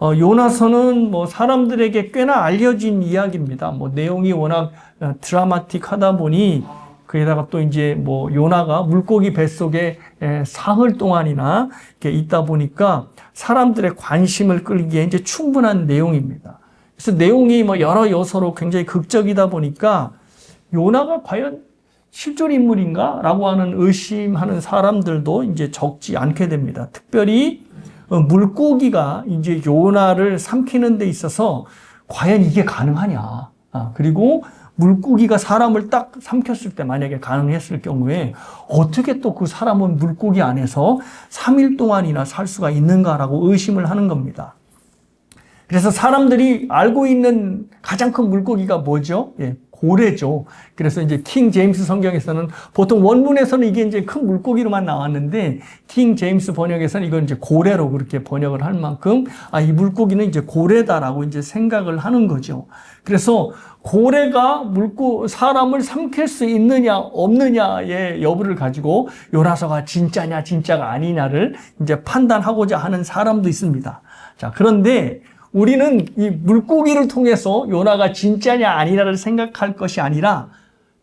요나서는 뭐 사람들에게 꽤나 알려진 이야기입니다. 뭐 내용이 워낙 드라마틱하다 보니 거기다가 또 이제 뭐 요나가 물고기 뱃속에 사흘 동안이나 이렇게 있다 보니까 사람들의 관심을 끌기에 이제 충분한 내용입니다. 그래서 내용이 뭐 여러 요소로 굉장히 극적이다 보니까 요나가 과연 실존 인물인가? 라고 하는 의심하는 사람들도 이제 적지 않게 됩니다. 특별히 물고기가 이제 요나를 삼키는 데 있어서 과연 이게 가능하냐. 그리고 물고기가 사람을 딱 삼켰을 때 만약에 가능했을 경우에 어떻게 또 그 사람은 물고기 안에서 3일 동안이나 살 수가 있는가라고 의심을 하는 겁니다. 그래서 사람들이 알고 있는 가장 큰 물고기가 뭐죠? 고래죠. 그래서 이제 킹 제임스 성경에서는 보통 원문에서는 이게 이제 큰 물고기로만 나왔는데 킹 제임스 번역에서는 이건 이제 고래로 그렇게 번역을 할 만큼 이 물고기는 이제 고래다라고 이제 생각을 하는 거죠. 그래서 고래가 사람을 삼킬 수 있느냐 없느냐의 여부를 가지고 요나서가 진짜냐 진짜가 아니냐를 이제 판단하고자 하는 사람도 있습니다. 자, 그런데 우리는 이 물고기를 통해서 요나가 진짜냐 아니냐를 생각할 것이 아니라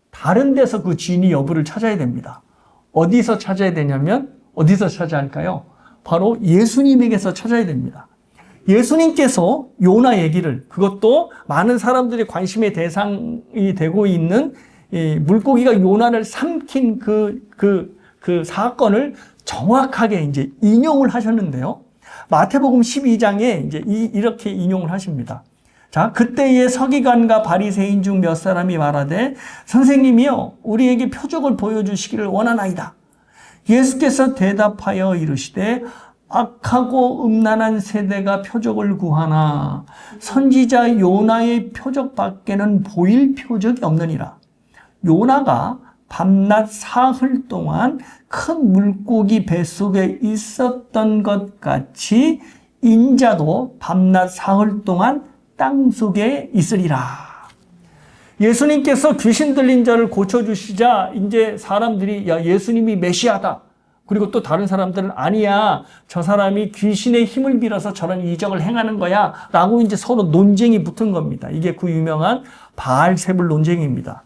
다른 데서 그 진위 여부를 찾아야 됩니다. 어디서 찾아야 되냐면 어디서 찾아야 할까요? 바로 예수님에게서 찾아야 됩니다. 예수님께서 요나 얘기를, 그것도 많은 사람들이 관심의 대상이 되고 있는 이 물고기가 요나를 삼킨 그 사건을 정확하게 이제 인용을 하셨는데요. 마태복음 12장에 이제 이렇게 인용을 하십니다. 자, 그때의 서기관과 바리새인 중 몇 사람이 말하되 선생님이여 우리에게 표적을 보여주시기를 원하나이다. 예수께서 대답하여 이르시되 악하고 음란한 세대가 표적을 구하나 선지자 요나의 표적밖에는 보일 표적이 없느니라. 요나가 밤낮 사흘 동안 큰 물고기 뱃속에 있었던 것 같이 인자도 밤낮 사흘 동안 땅속에 있으리라. 예수님께서 귀신 들린 자를 고쳐주시자 이제 사람들이 야, 예수님이 메시아다. 그리고 또 다른 사람들은 아니야. 저 사람이 귀신의 힘을 빌어서 저런 이적을 행하는 거야. 라고 이제 서로 논쟁이 붙은 겁니다. 이게 그 유명한 바알세불 논쟁입니다.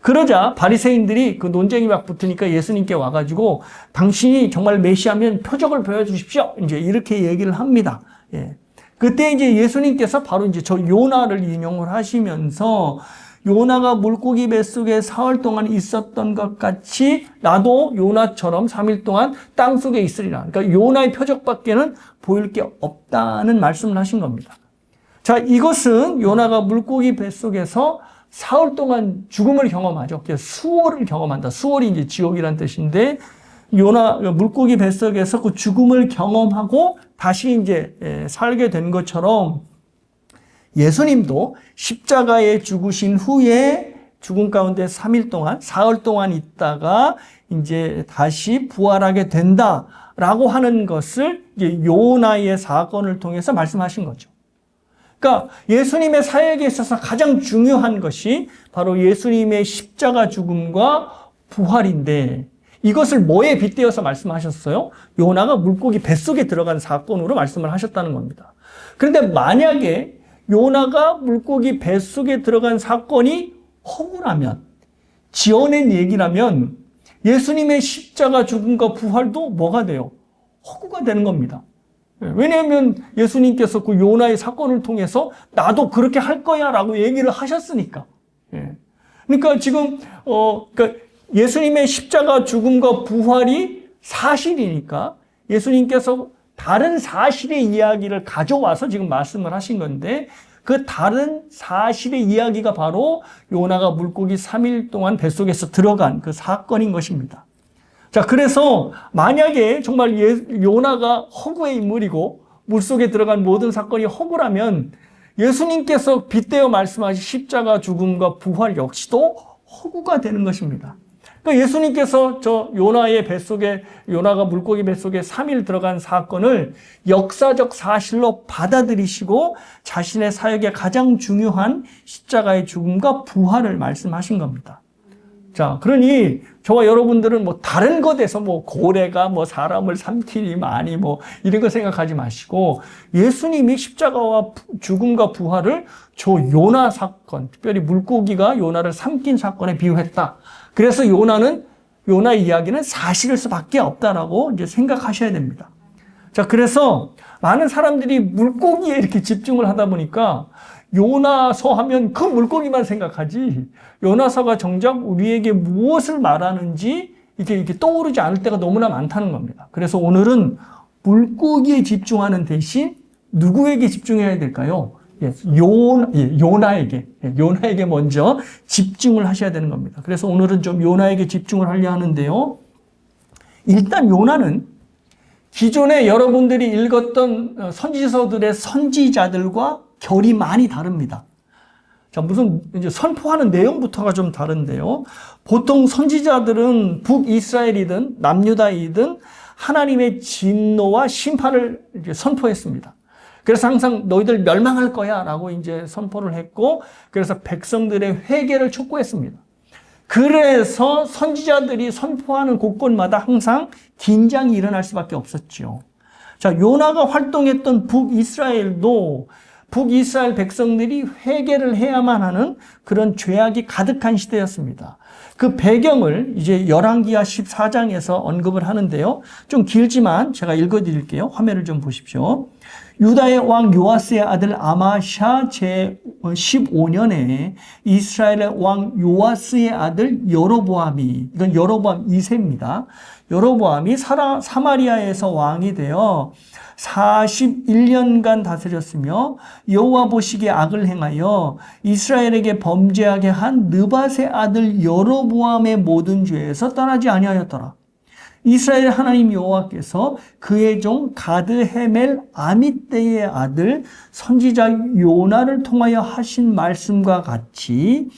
그러자 바리새인들이 그 논쟁이 막 붙으니까 예수님께 와가지고 당신이 정말 메시아면 표적을 보여주십시오. 이제 이렇게 얘기를 합니다. 그때 이제 예수님께서 바로 이제 저 요나를 인용을 하시면서 요나가 물고기 뱃속에 사흘 동안 있었던 것 같이 나도 요나처럼 3일 동안 땅속에 있으리라. 그러니까 요나의 표적밖에는 보일 게 없다는 말씀을 하신 겁니다. 자, 이것은 요나가 물고기 뱃속에서 사흘 동안 죽음을 경험하죠. 수월을 경험한다. 수월이 이제 지옥이란 뜻인데 요나 물고기 뱃속에서 그 죽음을 경험하고 다시 이제 살게 된 것처럼 예수님도 십자가에 죽으신 후에 죽음 가운데 3일 동안, 사흘 동안 있다가 이제 다시 부활하게 된다라고 하는 것을 이제 요나의 사건을 통해서 말씀하신 거죠. 그러니까 예수님의 사역에 있어서 가장 중요한 것이 바로 예수님의 십자가 죽음과 부활인데 이것을 뭐에 빗대어서 말씀하셨어요? 요나가 물고기 뱃속에 들어간 사건으로 말씀을 하셨다는 겁니다. 그런데 만약에 요나가 물고기 뱃속에 들어간 사건이 허구라면, 지어낸 얘기라면 예수님의 십자가 죽음과 부활도 뭐가 돼요? 허구가 되는 겁니다. 왜냐하면 예수님께서 그 요나의 사건을 통해서 나도 그렇게 할 거야 라고 얘기를 하셨으니까. 그러니까 지금 그러니까 예수님의 십자가 죽음과 부활이 사실이니까 예수님께서 다른 사실의 이야기를 가져와서 지금 말씀을 하신 건데 그 다른 사실의 이야기가 바로 요나가 물고기 3일 동안 뱃속에서 들어간 그 사건인 것입니다. 자, 그래서 만약에 정말 요나가 허구의 인물이고 물속에 들어간 모든 사건이 허구라면 예수님께서 빗대어 말씀하신 십자가 죽음과 부활 역시도 허구가 되는 것입니다. 그러니까 예수님께서 저 요나의 뱃속에, 요나가 물고기 뱃속에 3일 들어간 사건을 역사적 사실로 받아들이시고 자신의 사역의 가장 중요한 십자가의 죽음과 부활을 말씀하신 겁니다. 자, 그러니 저와 여러분들은 뭐 다른 것에서 뭐 고래가 뭐 사람을 삼키니 많이 뭐 이런 거 생각하지 마시고 예수님이 십자가와 죽음과 부활을 저 요나 사건, 특별히 물고기가 요나를 삼킨 사건에 비유했다. 그래서 요나 이야기는 사실일 수밖에 없다라고 이제 생각하셔야 됩니다. 자, 그래서 많은 사람들이 물고기에 이렇게 집중을 하다 보니까 요나서 하면 그 물고기만 생각하지 요나서가 정작 우리에게 무엇을 말하는지 이렇게 떠오르지 않을 때가 너무나 많다는 겁니다. 그래서 오늘은 물고기에 집중하는 대신 누구에게 집중해야 될까요? 요나에게 먼저 집중을 하셔야 되는 겁니다. 그래서 오늘은 좀 요나에게 집중을 하려 하는데요. 일단 요나는 기존에 여러분들이 읽었던 선지서들의 선지자들과 결이 많이 다릅니다. 자, 무슨 이제 선포하는 내용부터가 좀 다른데요. 보통 선지자들은 북이스라엘이든 남유다이든 하나님의 진노와 심판을 이제 선포했습니다. 그래서 항상 너희들 멸망할 거야 라고 이제 선포를 했고, 그래서 백성들의 회개를 촉구했습니다. 그래서 선지자들이 선포하는 곳곳마다 항상 긴장이 일어날 수밖에 없었죠. 자, 요나가 활동했던 북이스라엘도 북이스라엘 백성들이 회개를 해야만 하는 그런 죄악이 가득한 시대였습니다. 그 배경을 이제 열왕기하 14장에서 언급을 하는데요. 좀 길지만 제가 읽어드릴게요. 화면을 좀 보십시오. 유다의 왕 요아스의 아들 아마샤 제15년에 이스라엘의 왕 요아스의 아들 여로보암이, 이건 여로보암 2세입니다. 여로보암이 사마리아에서 왕이 되어 41년간 다스렸으며 여호와 보시기에 악을 행하여 이스라엘에게 범죄하게 한 느밧의 아들 여로보암의 모든 죄에서 떠나지 아니하였더라. 이스라엘 하나님 여호와께서 그의 종 가드 헤멜 아미떼의 아들 선지자 요나를 통하여 하신 말씀과 같이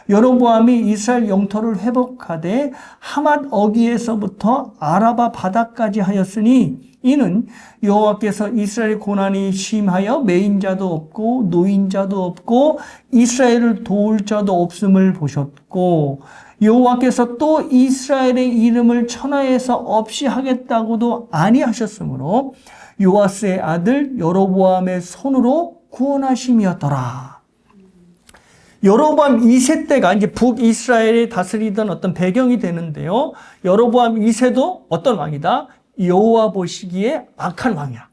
여로보암이 이스라엘 영토를 회복하되 하맛 어귀에서부터 아라바 바다까지 하였으니 이는 여호와께서 이스라엘 고난이 심하여 매인자도 없고 노인자도 없고 이스라엘을 도울 자도 없음을 보셨고 여호와께서 또 이스라엘의 이름을 천하에서 없이 하겠다고도 아니하셨으므로 요아스의 아들 여로보암의 손으로 구원하심이었더라. 여로보암 2세 때가 이제 북이스라엘이 다스리던 어떤 배경이 되는데요. 여로보암 2세도 어떤 왕이다? 여호와 보시기에 악한 왕이야.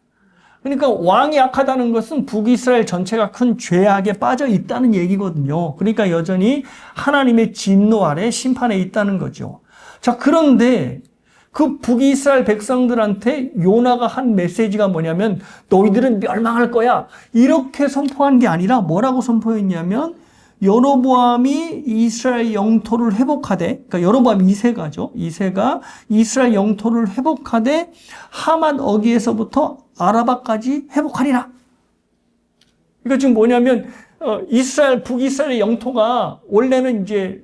그러니까 왕이 악하다는 것은 북이스라엘 전체가 큰 죄악에 빠져 있다는 얘기거든요. 그러니까 여전히 하나님의 진노 아래 심판에 있다는 거죠. 자, 그런데 그 북이스라엘 백성들한테 요나가 한 메시지가 뭐냐면 너희들은 멸망할 거야. 이렇게 선포한 게 아니라 뭐라고 선포했냐면 여로보암이 이스라엘 영토를 회복하되, 그러니까 여로보암 2세가죠. 2세가 이스라엘 영토를 회복하되 하맛 어귀에서부터 아라바까지 회복하리라. 그러니까 지금 뭐냐면 북이스라엘의 영토가 원래는 이제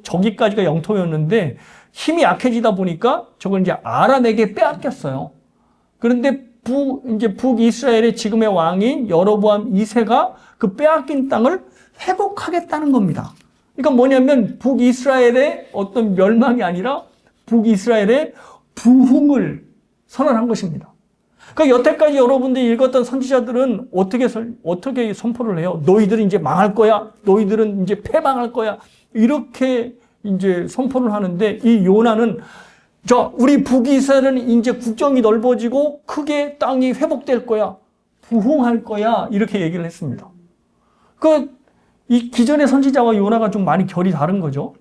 저기까지가 영토였는데 힘이 약해지다 보니까 저걸 이제 아람에게 빼앗겼어요. 그런데 북이스라엘의 지금의 왕인 여로보암 2세가 그 빼앗긴 땅을 회복하겠다는 겁니다. 그러니까 뭐냐면 북이스라엘의 어떤 멸망이 아니라 북이스라엘의 부흥을 선언한 것입니다. 그러니까 여태까지 여러분들이 읽었던 선지자들은 어떻게 선포를 해요? 너희들은 이제 망할 거야. 너희들은 이제 패망할 거야. 이렇게 이제 선포를 하는데 이 요나는 우리 북이스라엘은 이제 국경이 넓어지고 크게 땅이 회복될 거야. 부흥할 거야. 이렇게 얘기를 했습니다. 이 기존의 선지자와 요나가 좀 많이 결이 다른 거죠.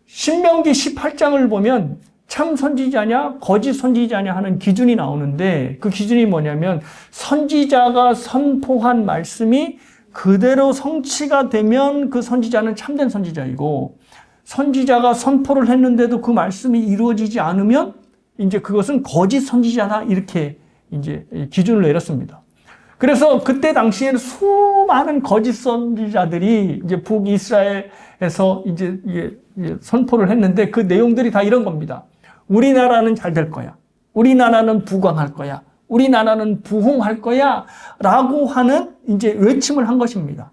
신명기 18장을 보면 참 선지자냐, 거짓 선지자냐 하는 기준이 나오는데 그 기준이 뭐냐면 선지자가 선포한 말씀이 그대로 성취가 되면 그 선지자는 참된 선지자이고 선지자가 선포를 했는데도 그 말씀이 이루어지지 않으면 이제 그것은 거짓 선지자다 이렇게 이제 기준을 내렸습니다. 그래서 그때 당시에는 수많은 거짓 선지자들이 이제 북이스라엘에서 이제 선포를 했는데 그 내용들이 다 이런 겁니다. 우리나라는 잘 될 거야. 우리나라는 부강할 거야. 우리나라는 부흥할 거야. 라고 하는 이제 외침을 한 것입니다.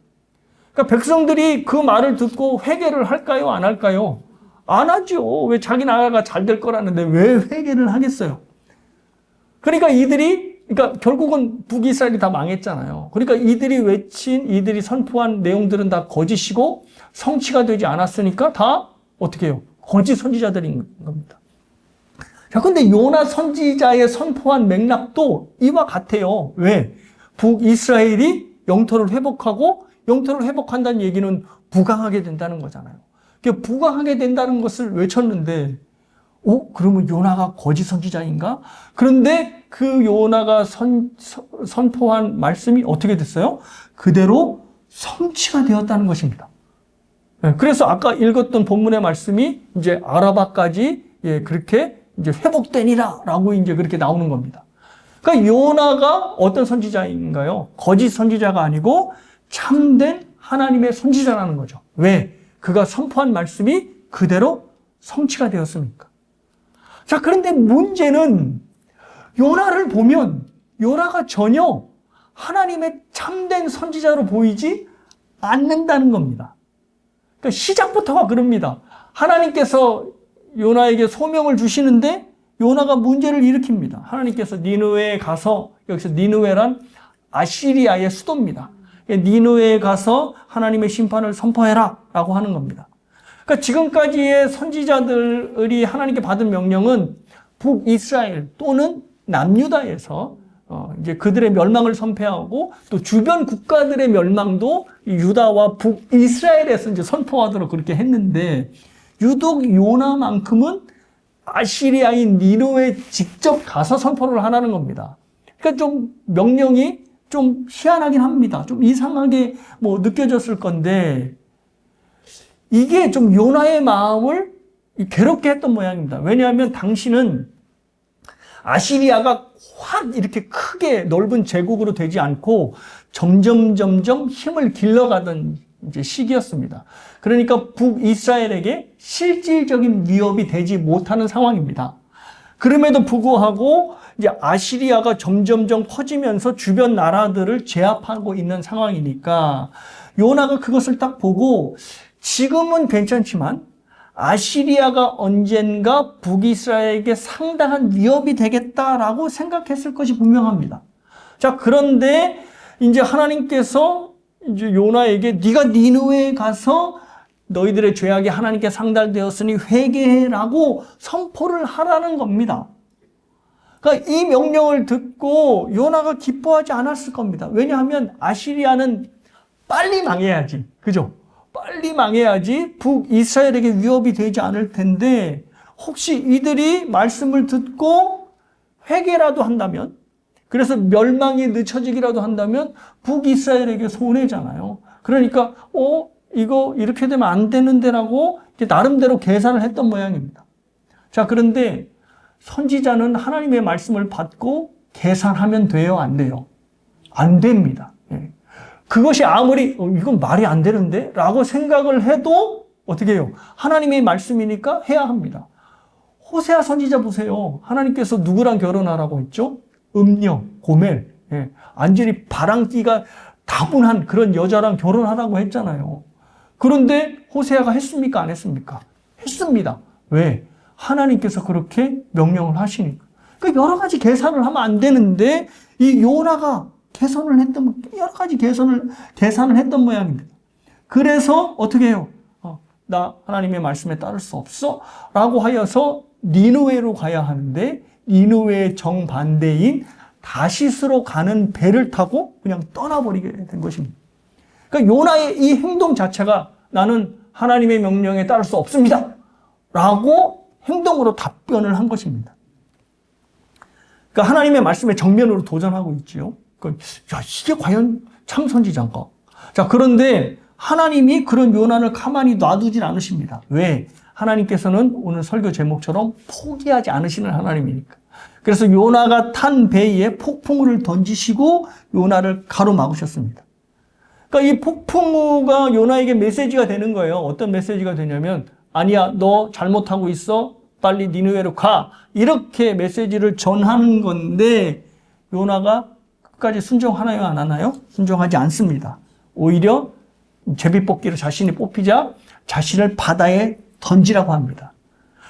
그러니까 백성들이 그 말을 듣고 회개를 할까요? 안 할까요? 안 하죠. 왜 자기 나라가 잘 될 거라는데 왜 회개를 하겠어요? 그러니까 그러니까 결국은 북이스라엘이 다 망했잖아요. 그러니까 이들이 선포한 내용들은 다 거짓이고 성취가 되지 않았으니까 다 어떻게 해요? 거짓 선지자들인 겁니다. 자, 근데 요나 선지자의 선포한 맥락도 이와 같아요. 왜? 북이스라엘이 영토를 회복하고 영토를 회복한다는 얘기는 부강하게 된다는 거잖아요. 부강하게 된다는 것을 외쳤는데, 그러면 요나가 거짓 선지자인가? 그런데 그 요나가 선포한 말씀이 어떻게 됐어요? 그대로 성취가 되었다는 것입니다. 그래서 아까 읽었던 본문의 말씀이 이제 아라바까지 그렇게 이제 회복되니라 라고 이제 그렇게 나오는 겁니다. 그러니까 요나가 어떤 선지자인가요? 거짓 선지자가 아니고 참된 하나님의 선지자라는 거죠. 왜? 그가 선포한 말씀이 그대로 성취가 되었습니까? 자, 그런데 문제는 요나를 보면 요나가 전혀 하나님의 참된 선지자로 보이지 않는다는 겁니다. 그러니까 시작부터가 그럽니다. 하나님께서 요나에게 소명을 주시는데 요나가 문제를 일으킵니다. 하나님께서 니느웨에 가서, 여기서 니느웨란 아시리아의 수도입니다. 니느웨에 가서 하나님의 심판을 선포해라 라고 하는 겁니다. 그러니까 지금까지의 선지자들이 하나님께 받은 명령은 북이스라엘 또는 남유다에서 이제 그들의 멸망을 선포하고 또 주변 국가들의 멸망도 유다와 북이스라엘에서 이제 선포하도록 그렇게 했는데 유독 요나만큼은 아시리아인 니느웨에 직접 가서 선포를 하라는 겁니다. 그러니까 좀 명령이 좀 희한하긴 합니다. 좀 이상하게 느껴졌을 건데 이게 좀 요나의 마음을 괴롭게 했던 모양입니다. 왜냐하면 당시는 아시리아가 확 이렇게 크게 넓은 제국으로 되지 않고 점점 힘을 길러가던 이제 시기였습니다. 그러니까 북이스라엘에게 실질적인 위협이 되지 못하는 상황입니다. 그럼에도 불구하고 이제 아시리아가 점점 커지면서 주변 나라들을 제압하고 있는 상황이니까 요나가 그것을 딱 보고 지금은 괜찮지만 아시리아가 언젠가 북이스라엘에게 상당한 위협이 되겠다라고 생각했을 것이 분명합니다. 자, 그런데 이제 하나님께서 이제 요나에게 네가 니느웨에 가서 너희들의 죄악이 하나님께 상달되었으니 회개해라고 선포를 하라는 겁니다. 그러니까 이 명령을 듣고 요나가 기뻐하지 않았을 겁니다. 왜냐하면 아시리아는 빨리 망해야지. 그죠? 빨리 망해야지 북이스라엘에게 위협이 되지 않을 텐데 혹시 이들이 말씀을 듣고 회개라도 한다면 그래서 멸망이 늦춰지기라도 한다면 북이스라엘에게 손해잖아요. 그러니까 이거 이렇게 되면 안 되는데라고 나름대로 계산을 했던 모양입니다. 자, 그런데 선지자는 하나님의 말씀을 받고 계산하면 돼요? 안 돼요? 안 됩니다. 그것이 아무리 이건 말이 안 되는데? 라고 생각을 해도 어떻게 해요? 하나님의 말씀이니까 해야 합니다. 호세아 선지자 보세요. 하나님께서 누구랑 결혼하라고 했죠? 음녀, 고멜, 완전히 바람기가 다분한 그런 여자랑 결혼하라고 했잖아요. 그런데 호세아가 했습니까? 안 했습니까? 했습니다. 왜? 하나님께서 그렇게 명령을 하시니까. 그러니까 여러 가지 계산을 하면 안 되는데 이 요나가 여러 가지 계산을 했던 모양입니다. 그래서 어떻게 해요? 나 하나님의 말씀에 따를 수 없어? 라고 하여서 니느웨로 가야 하는데 니느웨의 정반대인 다시스로 가는 배를 타고 그냥 떠나버리게 된 것입니다. 그러니까 요나의 이 행동 자체가 나는 하나님의 명령에 따를 수 없습니다. 라고 행동으로 답변을 한 것입니다. 그러니까 하나님의 말씀에 정면으로 도전하고 있지요. 야, 이게 과연 참 선지자인가? 자, 그런데 하나님이 그런 요나를 가만히 놔두진 않으십니다. 왜? 하나님께서는 오늘 설교 제목처럼 포기하지 않으시는 하나님이니까. 그래서 요나가 탄 배에 폭풍우를 던지시고 요나를 가로막으셨습니다. 그러니까 이 폭풍우가 요나에게 메시지가 되는 거예요. 어떤 메시지가 되냐면 아니야, 너 잘못하고 있어. 빨리 니느웨로 가. 이렇게 메시지를 전하는 건데 요나가 끝까지 순종하나요? 안 하나요? 순종하지 않습니다. 오히려 제비뽑기로 자신이 뽑히자 자신을 바다에 던지라고 합니다.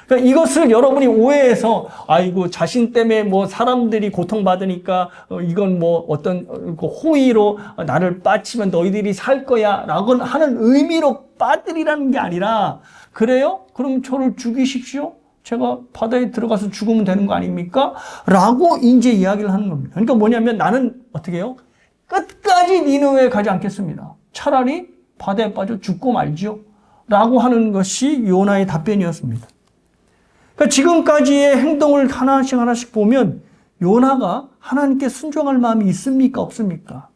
그러니까 이것을 여러분이 오해해서 아이고 자신 때문에 뭐 사람들이 고통받으니까 이건 뭐 어떤 호의로 나를 빠치면 너희들이 살 거야 라고 하는 의미로 빠뜨리라는 게 아니라 그래요? 그럼 저를 죽이십시오. 제가 바다에 들어가서 죽으면 되는 거 아닙니까? 라고 이제 이야기를 하는 겁니다. 그러니까 뭐냐면 나는 어떻게 해요? 끝까지 니느웨에 가지 않겠습니다. 차라리 바다에 빠져 죽고 말지요. 라고 하는 것이 요나의 답변이었습니다. 그러니까 지금까지의 행동을 하나씩 보면 요나가 하나님께 순종할 마음이 있습니까? 없습니까?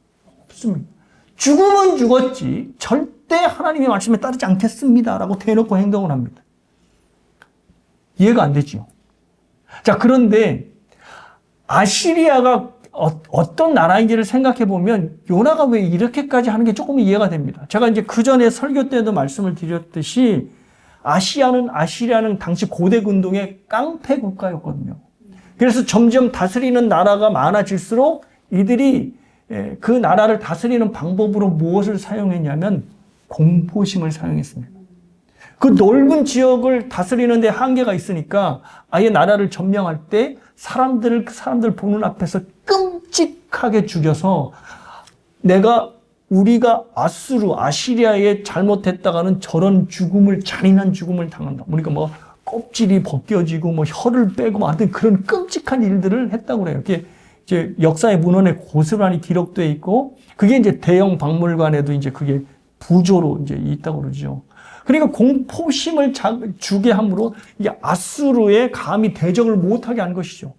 없습니다. 죽으면 죽었지 절대 하나님의 말씀에 따르지 않겠습니다. 라고 대놓고 행동을 합니다. 이해가 안 되죠. 자, 그런데 아시리아가 어떤 나라인지를 생각해 보면 요나가 왜 이렇게까지 하는 게 조금 이해가 됩니다. 제가 이제 그 전에 설교 때도 말씀을 드렸듯이 아시리아는 당시 고대 근동의 깡패 국가였거든요. 그래서 점점 다스리는 나라가 많아질수록 이들이 그 나라를 다스리는 방법으로 무엇을 사용했냐면 공포심을 사용했습니다. 그 넓은 지역을 다스리는 데 한계가 있으니까 아예 나라를 점령할 때 사람들 보는 앞에서 끔찍하게 죽여서 우리가 아시리아에 잘못했다가는 저런 잔인한 죽음을 당한다. 그러니까 뭐 껍질이 벗겨지고 뭐 혀를 빼고 하여튼 그런 끔찍한 일들을 했다고 그래요. 이게 이제 역사의 문헌에 고스란히 기록되어 있고 그게 이제 대형 박물관에도 이제 그게 부조로 이제 있다고 그러죠. 그러니까 공포심을 주게 함으로 이게 아수르에 감히 대적을 못하게 한 것이죠.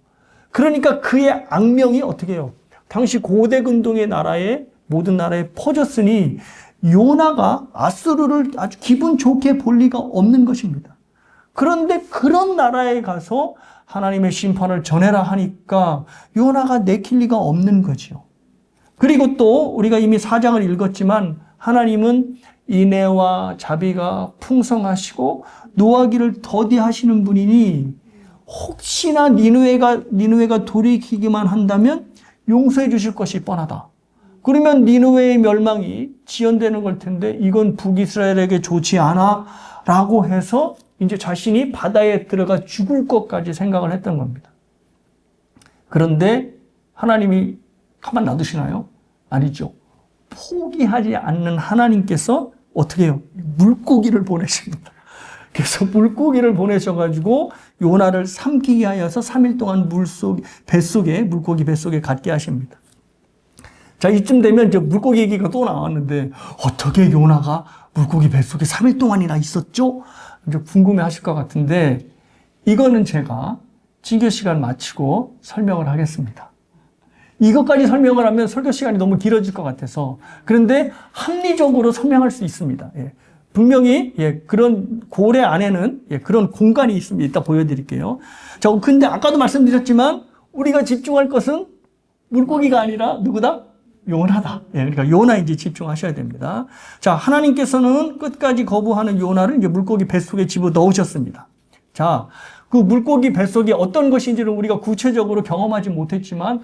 그러니까 그의 악명이 어떻게 해요? 당시 고대 근동의 모든 나라에 퍼졌으니 요나가 아수르를 아주 기분 좋게 볼 리가 없는 것입니다. 그런데 그런 나라에 가서 하나님의 심판을 전해라 하니까 요나가 내킬 리가 없는 거죠. 그리고 또 우리가 이미 4장을 읽었지만 하나님은 인애와 자비가 풍성하시고 노하기를 더디하시는 분이니 혹시나 니느웨가 돌이키기만 한다면 용서해 주실 것이 뻔하다. 그러면 니느웨의 멸망이 지연되는 걸 텐데 이건 북이스라엘에게 좋지 않아 라고 해서 이제 자신이 바다에 들어가 죽을 것까지 생각을 했던 겁니다. 그런데 하나님이 가만 놔두시나요? 아니죠. 포기하지 않는 하나님께서 어떻게 해요? 물고기를 보내십니다. 그래서 물고기를 보내셔가지고 요나를 삼키게 하여서 3일 동안 물고기 뱃속에 갇게 하십니다. 자, 이쯤 되면 이제 물고기 얘기가 또 나왔는데 어떻게 요나가 물고기 뱃속에 3일 동안이나 있었죠? 이제 궁금해 하실 것 같은데 이거는 제가 징교 시간 마치고 설명을 하겠습니다. 이것까지 설명을 하면 설교 시간이 너무 길어질 것 같아서 그런데 합리적으로 설명할 수 있습니다. 예. 분명히 그런 고래 안에는 그런 공간이 있습니다. 이따 보여드릴게요. 자, 근데 아까도 말씀드렸지만 우리가 집중할 것은 물고기가 아니라 누구다? 요나다. 그러니까 요나에 이제 집중하셔야 됩니다. 자, 하나님께서는 끝까지 거부하는 요나를 이제 물고기 뱃속에 집어 넣으셨습니다. 자, 그 물고기 뱃속이 어떤 것인지를 우리가 구체적으로 경험하지 못했지만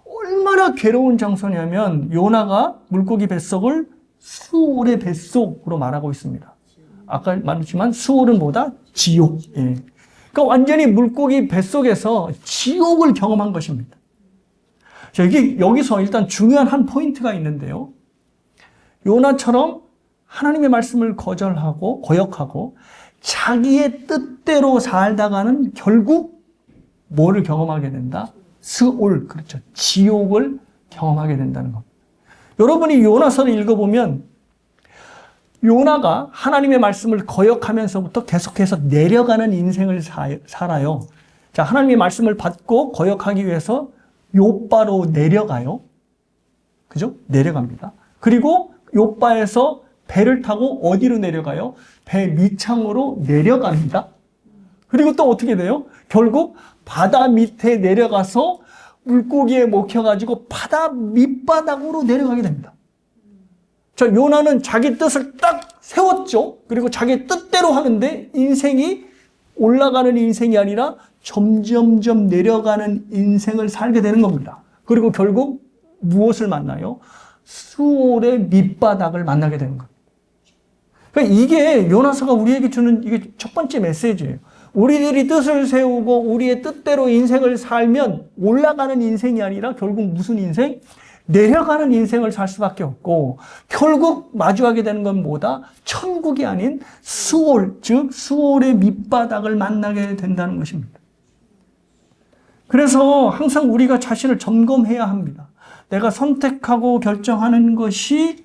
얼마나 괴로운 장소냐면 요나가 물고기 뱃속을 수올의 뱃속으로 말하고 있습니다. 아까 말했지만 수올은 뭐다? 지옥. 그러니까 완전히 물고기 뱃속에서 지옥을 경험한 것입니다. 자, 여기서 일단 중요한 한 포인트가 있는데요. 요나처럼 하나님의 말씀을 거역하고 자기의 뜻대로 살다가는 결국 뭐를 경험하게 된다? 스올, 그렇죠. 지옥을 경험하게 된다는 겁니다. 여러분이 요나서를 읽어보면 요나가 하나님의 말씀을 거역하면서부터 계속해서 내려가는 인생을 살아요. 자, 하나님의 말씀을 받고 거역하기 위해서 욥바로 내려가요. 그죠? 내려갑니다. 그리고 욥바에서 배를 타고 어디로 내려가요? 배 밑창으로 내려갑니다. 그리고 또 어떻게 돼요? 결국 바다 밑에 내려가서 물고기에 먹혀가지고 바다 밑바닥으로 내려가게 됩니다. 자, 요나는 자기 뜻을 딱 세웠죠. 그리고 자기 뜻대로 하는데 인생이 올라가는 인생이 아니라 점점점 내려가는 인생을 살게 되는 겁니다. 그리고 결국 무엇을 만나요? 수올의 밑바닥을 만나게 되는 겁니다. 그러니까 이게 요나서가 우리에게 주는 이게 첫 번째 메시지예요. 우리들이 뜻을 세우고 우리의 뜻대로 인생을 살면 올라가는 인생이 아니라 결국 무슨 인생? 내려가는 인생을 살 수밖에 없고 결국 마주하게 되는 건 뭐다? 천국이 아닌 수올, 즉 수올의 밑바닥을 만나게 된다는 것입니다. 그래서 항상 우리가 자신을 점검해야 합니다. 내가 선택하고 결정하는 것이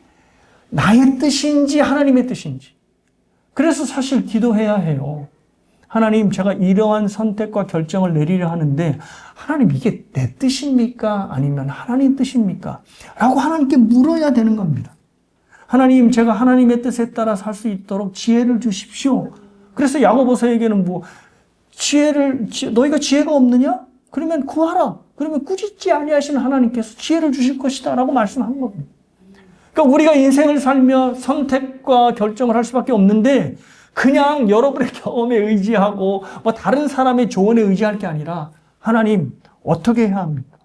나의 뜻인지 하나님의 뜻인지. 그래서 사실 기도해야 해요. 하나님, 제가 이러한 선택과 결정을 내리려 하는데 하나님, 이게 내 뜻입니까? 아니면 하나님 뜻입니까? 라고 하나님께 물어야 되는 겁니다. 하나님, 제가 하나님의 뜻에 따라 살 수 있도록 지혜를 주십시오. 그래서 야고보서에게는 너희가 지혜가 없느냐? 그러면 구하라. 그러면 꾸짖지 아니하시는 하나님께서 지혜를 주실 것이다 라고 말씀한 겁니다. 그러니까 우리가 인생을 살며 선택과 결정을 할 수밖에 없는데 그냥 여러분의 경험에 의지하고 다른 사람의 조언에 의지할 게 아니라 하나님, 어떻게 해야 합니까?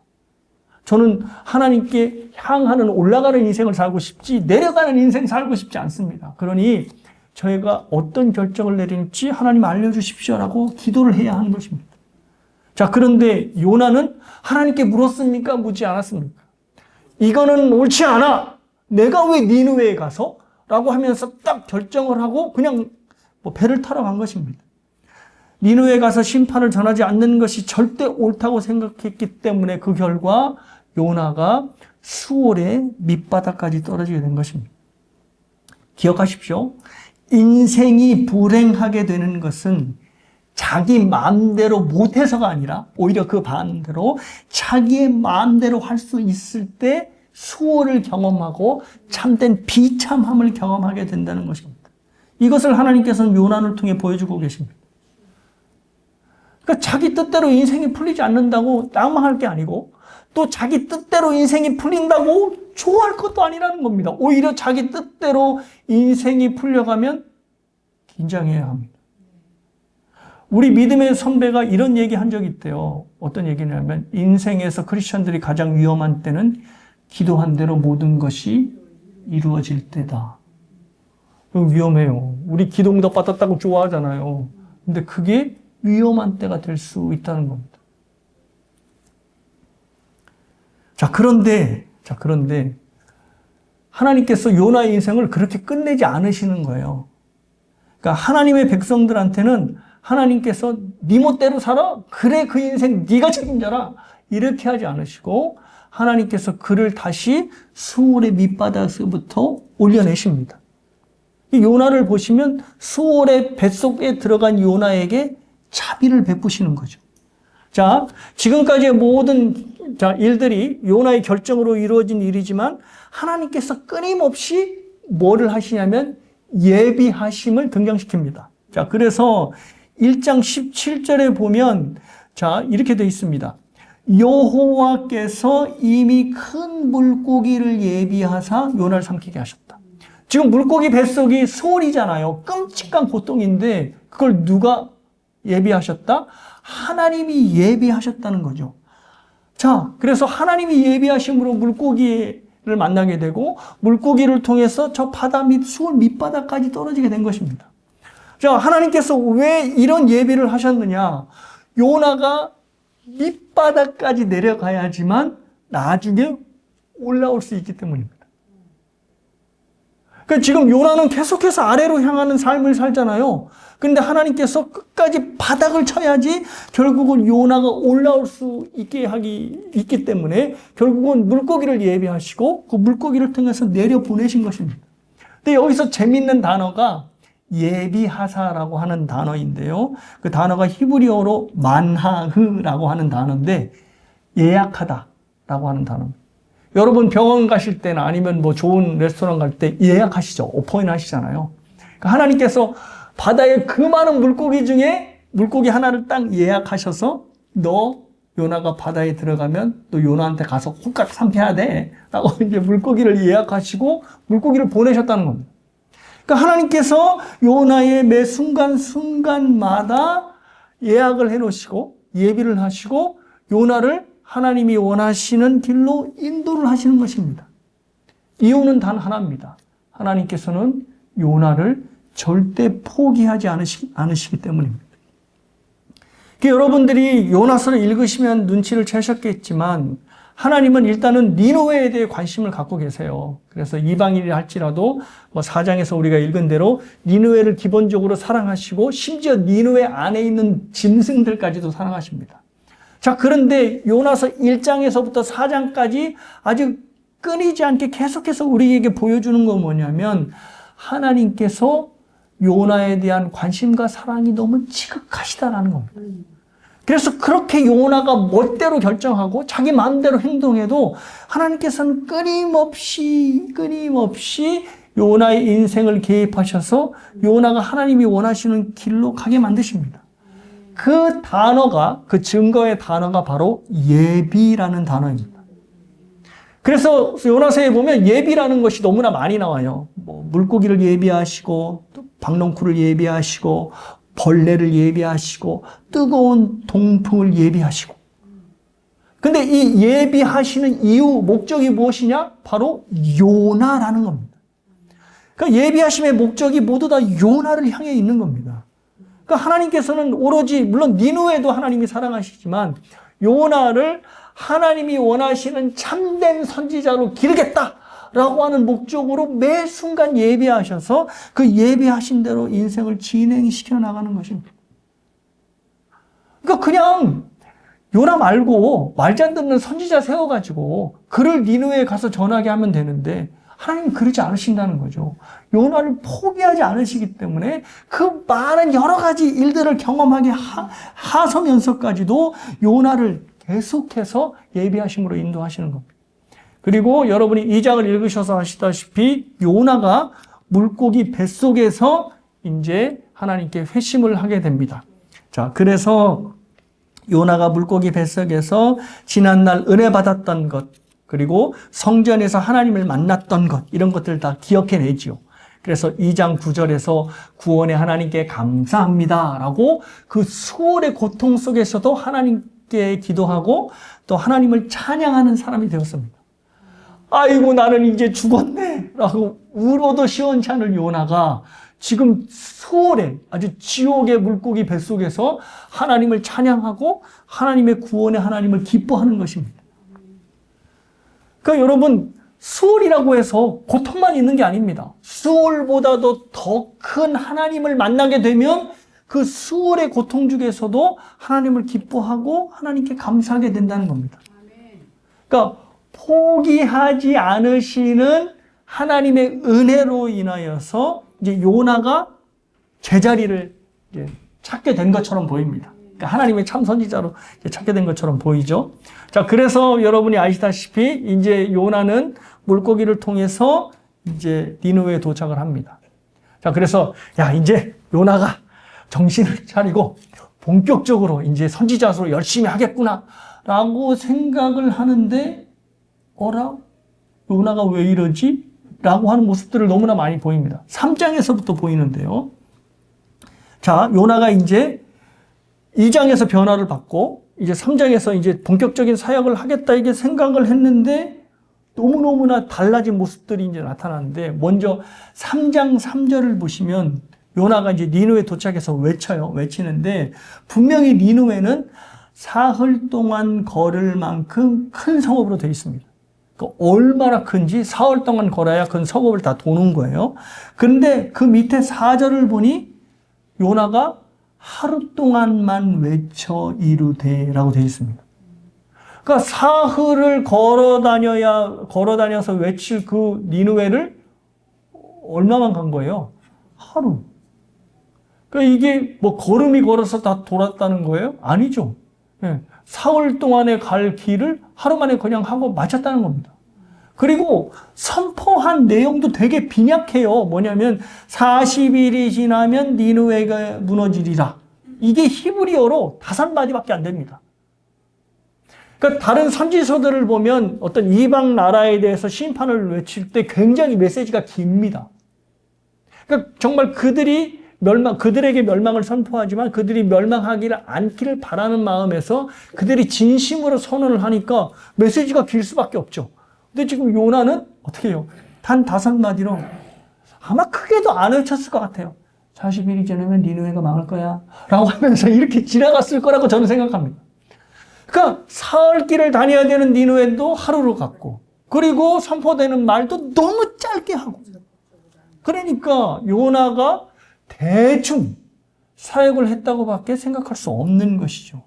저는 하나님께 향하는 올라가는 인생을 살고 싶지 내려가는 인생 살고 싶지 않습니다. 그러니 저희가 어떤 결정을 내릴지 하나님 알려주십시오라고 기도를 해야 하는 것입니다. 자, 그런데 요나는 하나님께 물었습니까? 묻지 않았습니까? 이거는 옳지 않아. 내가 왜 니느웨에 가서? 라고 하면서 딱 결정을 하고 그냥 배를 타러 간 것입니다. 니느웨에 가서 심판을 전하지 않는 것이 절대 옳다고 생각했기 때문에 그 결과 요나가 수올의 밑바닥까지 떨어지게 된 것입니다. 기억하십시오. 인생이 불행하게 되는 것은 자기 마음대로 못해서가 아니라 오히려 그 반대로 자기의 마음대로 할 수 있을 때 수월을 경험하고 참된 비참함을 경험하게 된다는 것입니다. 이것을 하나님께서는 요나를 통해 보여주고 계십니다. 그러니까 자기 뜻대로 인생이 풀리지 않는다고 낙망할 게 아니고 또 자기 뜻대로 인생이 풀린다고 좋아할 것도 아니라는 겁니다. 오히려 자기 뜻대로 인생이 풀려가면 긴장해야 합니다. 우리 믿음의 선배가 이런 얘기 한 적이 있대요. 어떤 얘기냐면 인생에서 크리스천들이 가장 위험한 때는 기도한 대로 모든 것이 이루어질 때다. 위험해요. 우리 기도 응답 받았다고 좋아하잖아요. 근데 그게 위험한 때가 될 수 있다는 겁니다. 자, 그런데 하나님께서 요나의 인생을 그렇게 끝내지 않으시는 거예요. 그러니까 하나님의 백성들한테는 하나님께서 네 멋대로 살아? 그래, 그 인생 네가 책임져라. 이렇게 하지 않으시고 하나님께서 그를 다시 수올의 밑바닥에서부터 올려내십니다. 이 요나를 보시면 수올의 뱃속에 들어간 요나에게 자비를 베푸시는 거죠. 자, 지금까지의 모든 일들이 요나의 결정으로 이루어진 일이지만 하나님께서 끊임없이 뭐를 하시냐면 예비하심을 등장시킵니다. 자, 그래서 1장 17절에 보면 이렇게 되어 있습니다. 여호와께서 이미 큰 물고기를 예비하사 요나를 삼키게 하셨다. 지금 물고기 뱃속이 수올이잖아요. 끔찍한 고통인데 그걸 누가 예비하셨다? 하나님이 예비하셨다는 거죠. 자, 그래서 하나님이 예비하심으로 물고기를 만나게 되고 물고기를 통해서 저 바다 밑 수올 밑바닥까지 떨어지게 된 것입니다. 자, 하나님께서 왜 이런 예비를 하셨느냐? 요나가 밑바닥까지 내려가야지만 나중에 올라올 수 있기 때문입니다. 그러니까 지금 요나는 계속해서 아래로 향하는 삶을 살잖아요. 그런데 하나님께서 끝까지 바닥을 쳐야지 결국은 요나가 올라올 수 있기 때문에 결국은 물고기를 예비하시고 그 물고기를 통해서 내려보내신 것입니다. 근데 여기서 재밌는 단어가 예비하사라고 하는 단어인데요. 그 단어가 히브리어로 만하흐라고 하는 단어인데 예약하다라고 하는 단어입니다. 여러분 병원 가실 때나 아니면 좋은 레스토랑 갈 때 예약하시죠. 어포인트 하시잖아요. 그러니까 하나님께서 바다에 그 많은 물고기 중에 물고기 하나를 딱 예약하셔서 너 요나가 바다에 들어가면 너 요나한테 가서 홀딱 삼켜야 돼 라고 이제 물고기를 예약하시고 물고기를 보내셨다는 겁니다. 그러니까 하나님께서 요나의 매 순간순간마다 예약을 해놓으시고 예비를 하시고 요나를 하나님이 원하시는 길로 인도를 하시는 것입니다. 이유는 단 하나입니다. 하나님께서는 요나를 절대 포기하지 않으시기 때문입니다. 여러분들이 요나서를 읽으시면 눈치를 채셨겠지만 하나님은 일단은 니느웨에 대해 관심을 갖고 계세요. 그래서 이방인이라 할지라도 4장에서 우리가 읽은 대로 니느웨를 기본적으로 사랑하시고 심지어 니느웨 안에 있는 짐승들까지도 사랑하십니다. 자, 그런데 요나서 1장에서부터 4장까지 아주 끊이지 않게 계속해서 우리에게 보여주는 건 뭐냐면 하나님께서 요나에 대한 관심과 사랑이 너무 지극하시다라는 겁니다. 그래서 그렇게 요나가 멋대로 결정하고 자기 마음대로 행동해도 하나님께서는 끊임없이 요나의 인생을 개입하셔서 요나가 하나님이 원하시는 길로 가게 만드십니다. 그 단어가, 그 증거의 단어가 바로 예비라는 단어입니다. 그래서 요나서에 보면 예비라는 것이 너무나 많이 나와요. 물고기를 예비하시고, 또 박넝쿨을 예비하시고, 벌레를 예비하시고, 뜨거운 동풍을 예비하시고. 근데 이 예비하시는 이유, 목적이 무엇이냐? 바로 요나라는 겁니다. 그러니까 예비하심의 목적이 모두 다 요나를 향해 있는 겁니다. 그러니까 하나님께서는 오로지, 물론 니느웨도 하나님이 사랑하시지만 요나를 하나님이 원하시는 참된 선지자로 기르겠다라고 하는 목적으로 매 순간 예비하셔서 그 예비하신 대로 인생을 진행시켜 나가는 것입니다. 그러니까 그냥 요나 말고 말도 안 듣는 선지자 세워가지고 그를 니느웨에 가서 전하게 하면 되는데 하나님은 그러지 않으신다는 거죠. 요나를 포기하지 않으시기 때문에 그 많은 여러 가지 일들을 경험하게 하서면서까지도 요나를 계속해서 예비하심으로 인도하시는 겁니다. 그리고 여러분이 2장을 읽으셔서 아시다시피 요나가 물고기 뱃속에서 이제 하나님께 회심을 하게 됩니다. 자, 그래서 요나가 물고기 뱃속에서 지난날 은혜 받았던 것, 그리고 성전에서 하나님을 만났던 것, 이런 것들을 다 기억해내지요. 그래서 2장 9절에서 구원의 하나님께 감사합니다 라고 그 수월의 고통 속에서도 하나님께 기도하고 또 하나님을 찬양하는 사람이 되었습니다. 아이고 나는 이제 죽었네 라고 울어도 시원치 않을 요나가 지금 수월의 아주 지옥의 물고기 뱃속에서 하나님을 찬양하고 하나님의 구원의 하나님을 기뻐하는 것입니다. 그러니까 여러분, 수월이라고 해서 고통만 있는 게 아닙니다. 수월보다도 더 큰 하나님을 만나게 되면 그 수월의 고통 중에서도 하나님을 기뻐하고 하나님께 감사하게 된다는 겁니다. 그러니까 포기하지 않으시는 하나님의 은혜로 인하여서 이제 요나가 제자리를 이제 찾게 된 것처럼 보입니다. 그러니까 하나님의 참 선지자로 찾게 된 것처럼 보이죠. 자, 그래서 여러분이 아시다시피 이제 요나는 물고기를 통해서 이제 니느웨에 도착을 합니다. 자, 그래서 야, 이제 요나가 정신을 차리고 본격적으로 이제 선지자로 열심히 하겠구나라고 생각을 하는데 어라? 요나가 왜 이러지? 라고 하는 모습들을 너무나 많이 보입니다. 3장에서부터 보이는데요. 자, 요나가 이제 2장에서 변화를 받고 이제 3장에서 이제 본격적인 사역을 하겠다 이게 생각을 했는데 너무너무나 달라진 모습들이 이제 나타나는데 먼저 3장 3절을 보시면 요나가 이제 니느웨 도착해서 외치는데 분명히 니느웨는 사흘 동안 걸을 만큼 큰 성읍으로 되어 있습니다. 그러니까 얼마나 큰지 사흘 동안 걸어야 그 성읍을 다 도는 거예요. 그런데 그 밑에 4절을 보니 요나가 하루 동안만 외쳐 이르되라고 되어 있습니다. 그러니까 사흘을 걸어다녀서 외칠 그 니느웨를 얼마만 간 거예요? 하루. 그러니까 이게 뭐 걸음이 걸어서 다 돌았다는 거예요? 아니죠. 네. 사흘 동안에 갈 길을 하루 만에 그냥 하고 마쳤다는 겁니다. 그리고 선포한 내용도 되게 빈약해요. 뭐냐면 40일이 지나면 니느웨가 무너지리라. 이게 히브리어로 5마디밖에 안 됩니다. 그러니까 다른 선지서들을 보면 어떤 이방 나라에 대해서 심판을 외칠 때 굉장히 메시지가 깁니다. 그러니까 정말 그들에게 멸망을 선포하지만 그들이 멸망하기를 않기를 바라는 마음에서 그들이 진심으로 선언을 하니까 메시지가 길 수밖에 없죠. 근데 지금 요나는 어떻게 해요? 단 5마디로 아마 크게도 안 외쳤을 것 같아요. 40일이 지나면 니느웨가 망할 거야. 라고 하면서 이렇게 지나갔을 거라고 저는 생각합니다. 그러니까 사흘 길을 다녀야 되는 니느웨도 하루로 갔고, 그리고 선포되는 말도 너무 짧게 하고. 그러니까 요나가 대충 사역을 했다고밖에 생각할 수 없는 것이죠.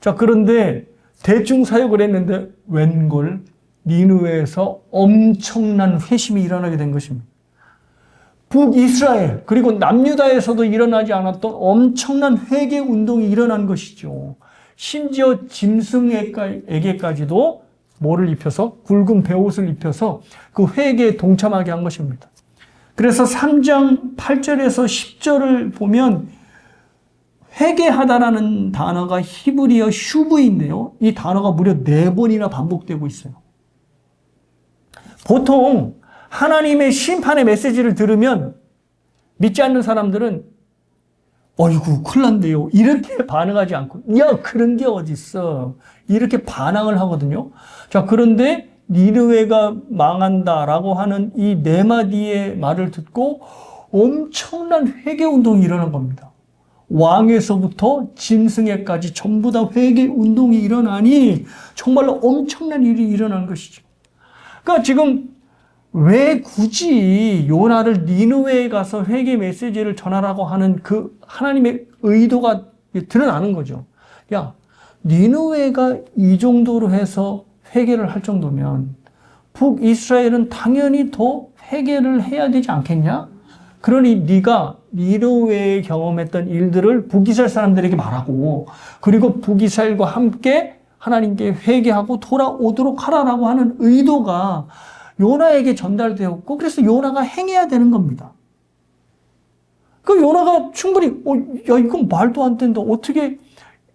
자, 그런데 대충 사역을 했는데 웬걸 니느웨에서 엄청난 회심이 일어나게 된 것입니다. 북이스라엘 그리고 남유다에서도 일어나지 않았던 엄청난 회개 운동이 일어난 것이죠. 심지어 짐승에게까지도 뭐를 입혀서 굵은 베옷을 입혀서 그 회개에 동참하게 한 것입니다. 그래서 3장 8절에서 10절을 보면 회개하다라는 단어가 히브리어 슈브인데요. 이 단어가 무려 4번이나 반복되고 있어요. 보통 하나님의 심판의 메시지를 들으면 믿지 않는 사람들은 어이구 큰일 났네요. 이렇게 반응하지 않고 야 그런 게 어딨어. 이렇게 반항을 하거든요. 자, 그런데 니느웨가 망한다라고 하는 이 4마디의 말을 듣고 엄청난 회개 운동이 일어난 겁니다. 왕에서부터 짐승에까지 전부 다 회개 운동이 일어나니 정말로 엄청난 일이 일어난 것이죠. 그러니까 지금 왜 굳이 요나를 니느웨에 가서 회개 메시지를 전하라고 하는 그 하나님의 의도가 드러나는 거죠. 야, 니느웨가 이 정도로 해서 회개를 할 정도면 북이스라엘은 당연히 더 회개를 해야 되지 않겠냐? 그러니 네가 니느웨에 경험했던 일들을 북이스라엘 사람들에게 말하고, 그리고 북이스라엘과 함께 하나님께 회개하고 돌아오도록 하라라고 하는 의도가 요나에게 전달되었고, 그래서 요나가 행해야 되는 겁니다. 그 요나가 충분히 야 이건 말도 안 된다. 어떻게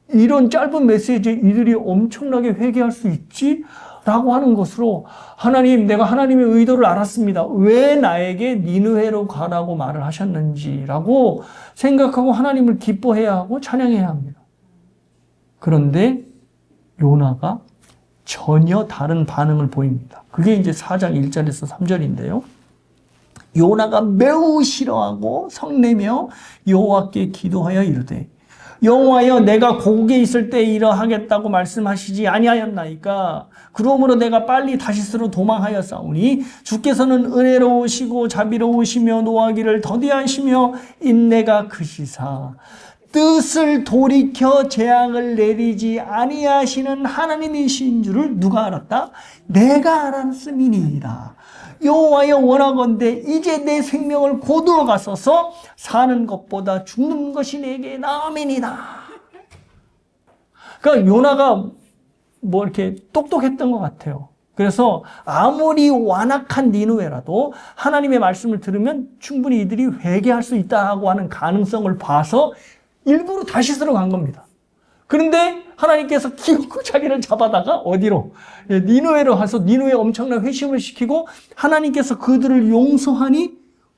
이런 짧은 메시지에 이들이 엄청나게 회개할 수 있지? 라고 하는 것으로 하나님, 내가 하나님의 의도를 알았습니다. 왜 나에게 니느웨로 가라고 말을 하셨는지라고 생각하고 하나님을 기뻐해야 하고 찬양해야 합니다. 그런데 요나가 전혀 다른 반응을 보입니다. 그게 이제 4장 1절에서 3절인데요. 요나가 매우 싫어하고 성내며 여호와께 기도하여 이르되 여호와여 내가 고국에 있을 때 이러하겠다고 말씀하시지 아니하였나이까. 그러므로 내가 빨리 다시스로 도망하였사오니 주께서는 은혜로우시고 자비로우시며 노하기를 더디하시며 인내가 크시사 뜻을 돌이켜 재앙을 내리지 아니하시는 하나님이신 줄을 누가 알았다? 내가 알았음이니이다. 여호와여 원하건대 이제 내 생명을 고도로 가서서 사는 것보다 죽는 것이 내게 나음이니이다. 그러니까 요나가 뭐 이렇게 똑똑했던 것 같아요. 그래서 아무리 완악한 니느웨라도 하나님의 말씀을 들으면 충분히 이들이 회개할 수 있다고 하는 가능성을 봐서 일부러 다시스로 간 겁니다. 그런데 하나님께서 기어코 자기를 잡아다가 어디로? 니느웨로 가서 니느웨에 엄청난 회심을 시키고 하나님께서 그들을 용서하니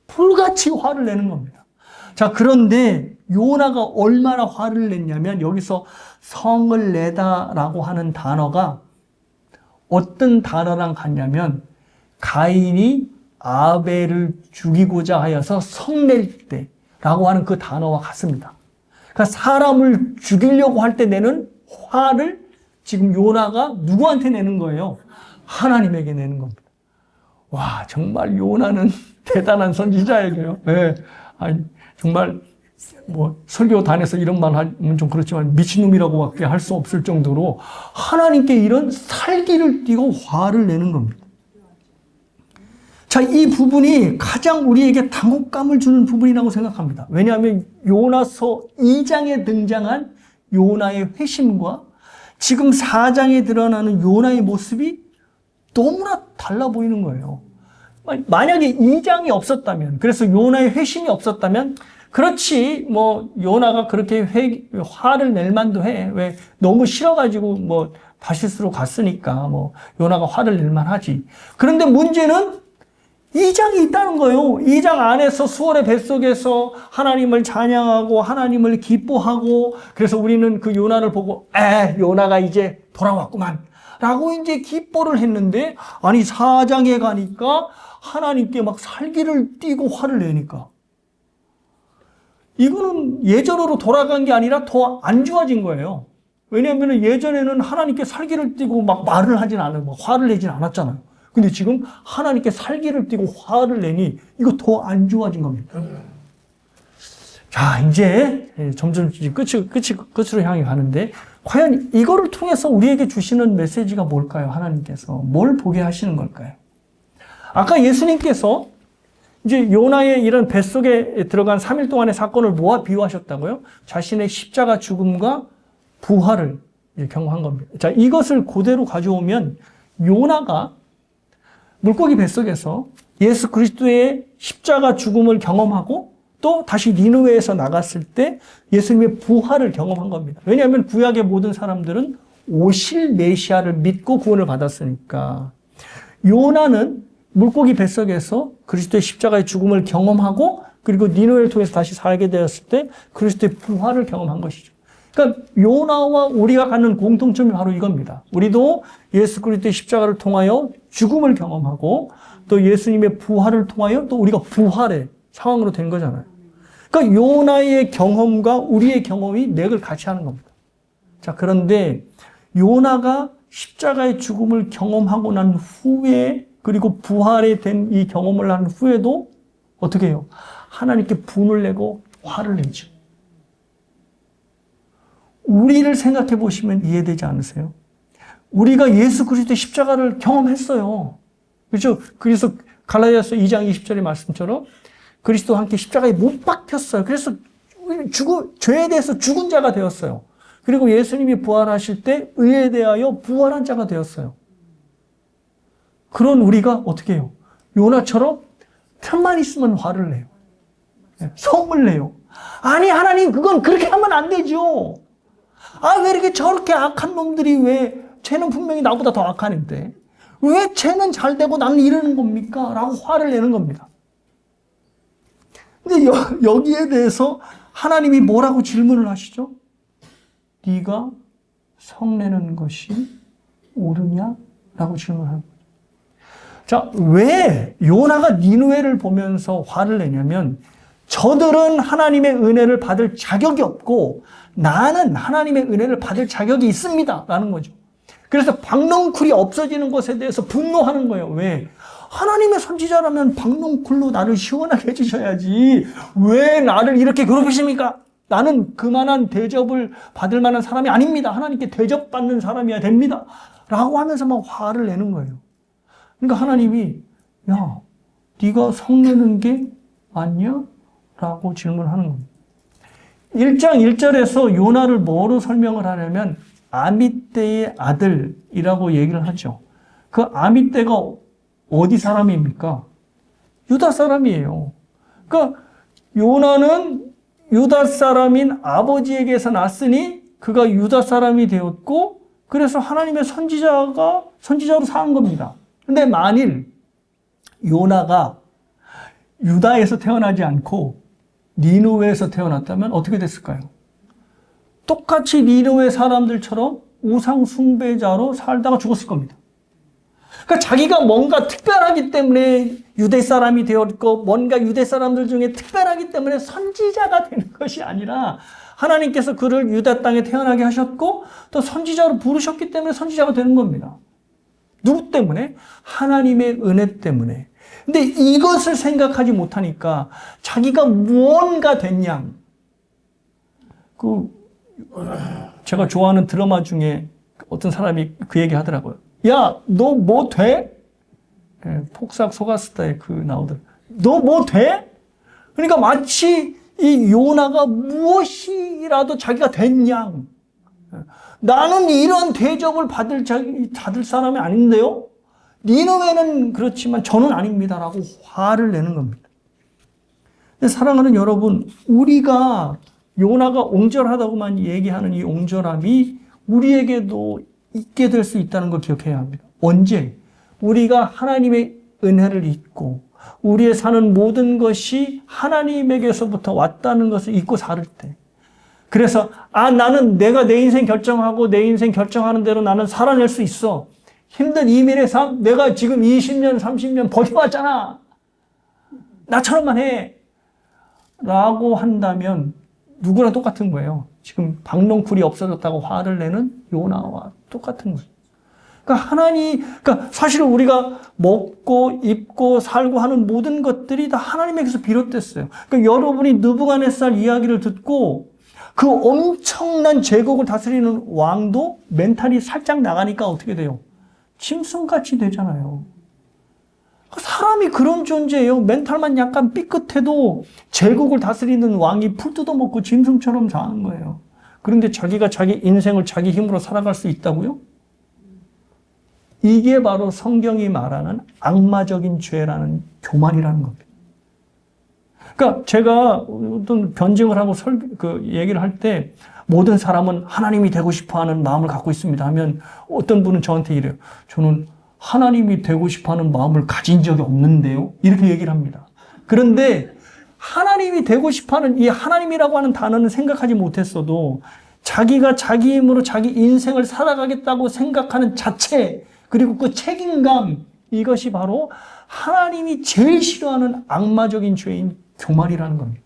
불같이 화를 내는 겁니다. 자, 그런데 요나가 얼마나 화를 냈냐면 여기서 성을 내다라고 하는 단어가 어떤 단어랑 같냐면 가인이 아벨을 죽이고자 하여서 성낼 때라고 하는 그 단어와 같습니다. 그러니까 사람을 죽이려고 할 때 내는 화를 지금 요나가 누구한테 내는 거예요? 하나님에게 내는 겁니다. 와, 정말 요나는 대단한 선지자에게요. 네. 아니, 정말 뭐 설교단에서 이런 말 하면 좀 그렇지만 미친놈이라고밖에 할 수 없을 정도로 하나님께 이런 살기를 띠고 화를 내는 겁니다. 자, 이 부분이 가장 우리에게 당혹감을 주는 부분이라고 생각합니다. 왜냐하면 요나서 2장에 등장한 요나의 회심과 지금 4장에 드러나는 요나의 모습이 너무나 달라 보이는 거예요. 만약에 2장이 없었다면, 그래서 요나의 회심이 없었다면, 그렇지, 뭐, 요나가 그렇게 화를 낼 만도 해. 왜, 너무 싫어가지고, 뭐, 다시스로 갔으니까, 뭐, 요나가 화를 낼 만하지. 그런데 문제는 2장이 있다는 거예요. 2장 안에서 수월의 뱃속에서 하나님을 찬양하고 하나님을 기뻐하고 그래서 우리는 그 요나를 보고 요나가 이제 돌아왔구만 라고 이제 기뻐를 했는데 아니 4장에 가니까 하나님께 막 살기를 띠고 화를 내니까 이거는 예전으로 돌아간 게 아니라 더 안 좋아진 거예요. 왜냐하면 예전에는 하나님께 살기를 띠고 막 말을 하진 않아요. 막 화를 내진 않았잖아요. 근데 지금 하나님께 살기를 띠고 화를 내니 이거 더 안 좋아진 겁니다. 자, 이제 점점 끝으로 향해 가는데, 과연 이거를 통해서 우리에게 주시는 메시지가 뭘까요? 하나님께서 뭘 보게 하시는 걸까요? 아까 예수님께서 이제 요나의 이런 뱃속에 들어간 3일 동안의 사건을 뭐와 비유하셨다고요? 자신의 십자가 죽음과 부활을 경험한 겁니다. 자, 이것을 그대로 가져오면 요나가 물고기 뱃속에서 예수 그리스도의 십자가 죽음을 경험하고 또 다시 니느웨에서 나갔을 때 예수님의 부활을 경험한 겁니다. 왜냐하면 구약의 모든 사람들은 오실 메시아를 믿고 구원을 받았으니까. 요나는 물고기 뱃속에서 그리스도의 십자가의 죽음을 경험하고 그리고 니느웨를 통해서 다시 살게 되었을 때 그리스도의 부활을 경험한 것이죠. 그러니까 요나와 우리가 갖는 공통점이 바로 이겁니다. 우리도 예수 그리스도의 십자가를 통하여 죽음을 경험하고 또 예수님의 부활을 통하여 또 우리가 부활의 상황으로 된 거잖아요. 그러니까 요나의 경험과 우리의 경험이 맥을 같이 하는 겁니다. 자, 그런데 요나가 십자가의 죽음을 경험하고 난 후에 그리고 부활에 된 이 경험을 한 후에도 어떻게 해요? 하나님께 분을 내고 화를 내죠. 우리를 생각해 보시면 이해되지 않으세요? 우리가 예수 그리스도의 십자가를 경험했어요. 그렇죠? 그래서 갈라디아서 2장 20절의 말씀처럼 그리스도와 함께 십자가에 못 박혔어요. 그래서 죄에 대해서 죽은 자가 되었어요. 그리고 예수님이 부활하실 때 의에 대하여 부활한 자가 되었어요. 그런 우리가 어떻게 해요? 요나처럼 틈만 있으면 화를 내요. 성을 내요. 아니, 하나님, 그건 그렇게 하면 안 되죠. 아, 왜 이렇게 저렇게 악한 놈들이 왜, 쟤는 분명히 나보다 더 악하는데, 왜 쟤는 잘 되고 나는 이러는 겁니까? 라고 화를 내는 겁니다. 근데 여기에 대해서 하나님이 뭐라고 질문을 하시죠? 네가 성내는 것이 옳으냐? 라고 질문하는 거예요. 자, 왜 요나가 니느웨를 보면서 화를 내냐면 저들은 하나님의 은혜를 받을 자격이 없고 나는 하나님의 은혜를 받을 자격이 있습니다. 라는 거죠. 그래서 박넝쿨이 없어지는 것에 대해서 분노하는 거예요. 왜? 하나님의 선지자라면 박넝쿨로 나를 시원하게 해주셔야지. 왜 나를 이렇게 괴롭히십니까? 나는 그만한 대접을 받을 만한 사람이 아닙니다. 하나님께 대접받는 사람이어야 됩니다. 라고 하면서 막 화를 내는 거예요. 그러니까 하나님이 야, 네가 성내는 게 맞냐? 라고 질문하는 겁니다. 1장 1절에서 요나를 뭐로 설명을 하냐면 아미떼의 아들이라고 얘기를 하죠. 그 아미떼가 어디 사람입니까? 유다 사람이에요. 그러니까 요나는 유다 사람인 아버지에게서 났으니 그가 유다 사람이 되었고 그래서 하나님의 선지자로 산 겁니다. 근데 만일 요나가 유다에서 태어나지 않고 니느웨에서 태어났다면 어떻게 됐을까요? 똑같이 니느웨 사람들처럼 우상 숭배자로 살다가 죽었을 겁니다. 그러니까 자기가 뭔가 특별하기 때문에 유대 사람이 되었고 뭔가 유대 사람들 중에 특별하기 때문에 선지자가 되는 것이 아니라 하나님께서 그를 유다 땅에 태어나게 하셨고 또 선지자로 부르셨기 때문에 선지자가 되는 겁니다. 누구 때문에? 하나님의 은혜 때문에. 근데 이것을 생각하지 못하니까 자기가 무언가 됐냐. 제가 좋아하는 드라마 중에 어떤 사람이 그 얘기 하더라고요. 야, 너 뭐 돼? 폭삭 속았수다에 나오더라고요. 너 뭐 돼? 그러니까 마치 이 요나가 무엇이라도 자기가 됐냐. 나는 이런 대접을 받을 사람이 아닌데요? 니느웨는 그렇지만 저는 아닙니다라고 화를 내는 겁니다. 근데 사랑하는 여러분, 우리가 요나가 옹졸하다고만 얘기하는 이 옹졸함이 우리에게도 있게 될 수 있다는 걸 기억해야 합니다. 언제? 우리가 하나님의 은혜를 잊고 우리의 사는 모든 것이 하나님에게서부터 왔다는 것을 잊고 살을 때. 그래서 나는 내가 내 인생 결정하고 내 인생 결정하는 대로 나는 살아낼 수 있어. 힘든 이민의 삶 내가 지금 20년 30년 버텨왔잖아. 나처럼만 해. 라고 한다면 누구나 똑같은 거예요. 지금 박넝쿨이 없어졌다고 화를 내는 요나와 똑같은 거예요. 그러니까 사실 우리가 먹고 입고 살고 하는 모든 것들이 다 하나님에게서 비롯됐어요. 그러니까 여러분이 느부갓네살 이야기를 듣고 그 엄청난 제국을 다스리는 왕도 멘탈이 살짝 나가니까 어떻게 돼요? 짐승같이 되잖아요. 사람이 그런 존재예요. 멘탈만 약간 삐끗해도 제국을 다스리는 왕이 풀 뜯어먹고 짐승처럼 사는 거예요. 그런데 자기가 자기 인생을 자기 힘으로 살아갈 수 있다고요? 이게 바로 성경이 말하는 악마적인 죄라는 교만이라는 겁니다. 그러니까 제가 어떤 변증을 하고 얘기를 할 때 모든 사람은 하나님이 되고 싶어 하는 마음을 갖고 있습니다 하면 어떤 분은 저한테 이래요. 저는 하나님이 되고 싶어 하는 마음을 가진 적이 없는데요. 이렇게 얘기를 합니다. 그런데 하나님이 되고 싶어 하는 이 하나님이라고 하는 단어는 생각하지 못했어도 자기가 자기 힘으로 자기 인생을 살아가겠다고 생각하는 자체 그리고 그 책임감 이것이 바로 하나님이 제일 싫어하는 악마적인 죄인 교만이라는 겁니다.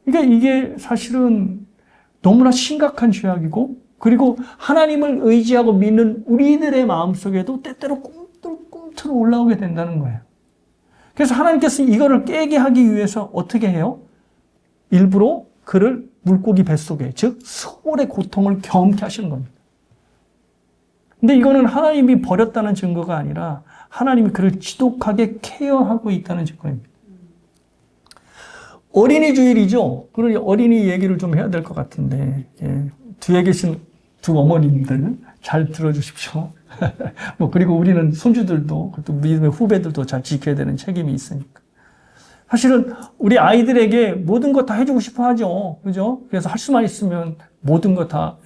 그러니까 이게 사실은 너무나 심각한 죄악이고 그리고 하나님을 의지하고 믿는 우리들의 마음속에도 때때로 꿈틀꿈틀 올라오게 된다는 거예요. 그래서 하나님께서 이거를 깨게 하기 위해서 어떻게 해요? 일부러 그를 물고기 뱃속에 즉 수월의 고통을 경험케 하시는 겁니다. 근데 이거는 하나님이 버렸다는 증거가 아니라 하나님이 그를 지독하게 케어하고 있다는 증거입니다. 어린이 주일이죠. 그러니 어린이 얘기를 좀 해야 될 것 같은데 뒤에 계신 두 어머님들 잘 들어주십시오. 그리고 우리는 손주들도 또 믿음의 후배들도 잘 지켜야 되는 책임이 있으니까. 사실은 우리 아이들에게 모든 거 다 해주고 싶어 하죠. 그죠? 그래서 할 수만 있으면 모든 거 다,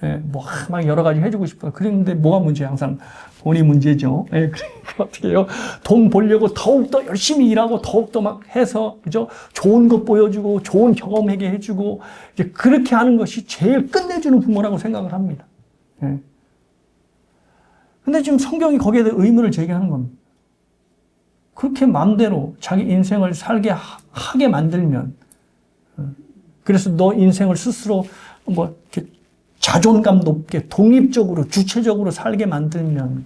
막 여러 가지 해주고 싶어요. 그런데 뭐가 문제예요? 항상 돈이 문제죠. 그러니까 어떻게 해요? 돈 벌려고 더욱더 열심히 일하고 더욱더 막 해서, 그죠? 좋은 것 보여주고, 좋은 경험하게 해주고, 이제 그렇게 하는 것이 제일 끝내주는 부모라고 생각을 합니다. 근데 지금 성경이 거기에 대해 의문을 제기하는 겁니다. 그렇게 마음대로 자기 인생을 살게 하게 만들면, 그래서 너 인생을 스스로 이렇게 자존감 높게 독립적으로 주체적으로 살게 만들면